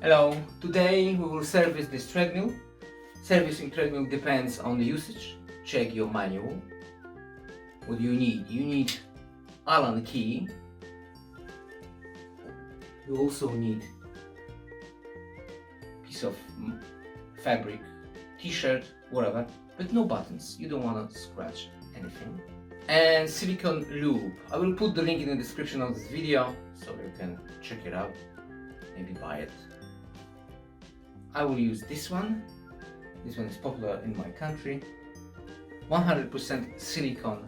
Hello, today we will service this treadmill. Servicing treadmill depends on the usage. Check your manual. What do you need? You need Allen key. You also need piece of fabric, t-shirt, whatever, but no buttons. You don't want to scratch anything. And silicone lube. I will put the link in the description of this video so you can check it out, maybe buy it. I will use this one. This one is popular in my country. 100% silicone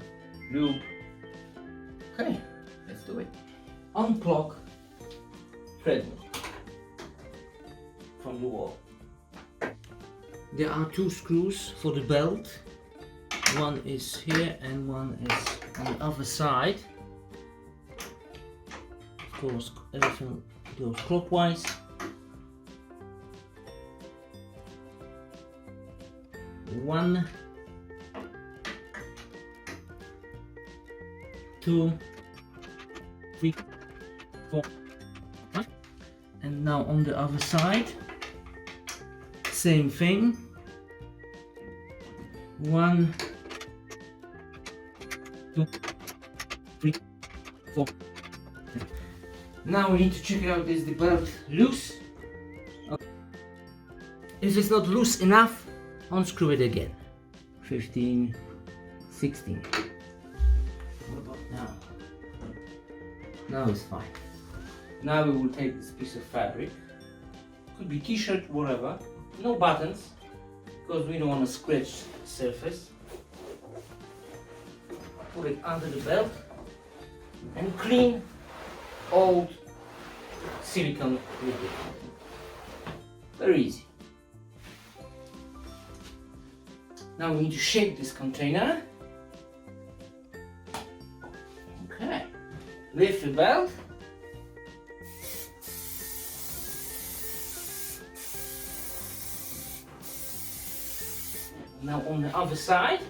lube. Okay, let's do it. Unplug treadmill from the wall. There are two screws for the belt. One is here and one is on the other side. Of course, everything goes clockwise. One, two, three, four, five. And now on the other side, same thing. One, two, three, four. Now we need to check it out. Is the belt loose? If it's not loose enough, unscrew it again. 15, 16. What about now? Now it's fine. Now we will take this piece of fabric. Could be t-shirt, whatever. No buttons, because we don't want to scratch the surface. Put it under the belt and clean old silicone liquid. Very easy. Now we need to shape this container. Okay. Lift the belt. Now on the other side.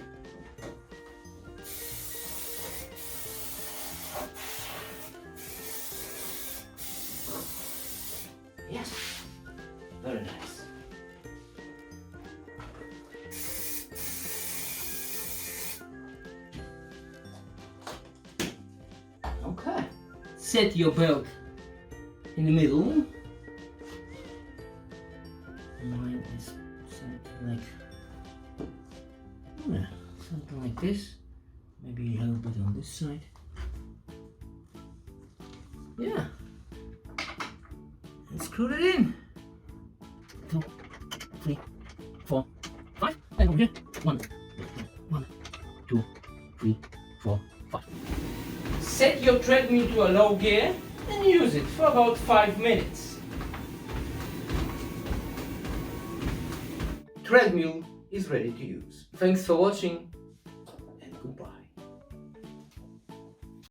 Yes, very nice. Okay, set your belt in the middle. Mine is something like this. Maybe a little bit on this side. Yeah. And screw it in. 2, 3, 4, 5. And over here. 1, 2, 3, 4, 5. Set your treadmill to a low gear and use it for about 5 minutes. Treadmill is ready to use. Thanks for watching and goodbye.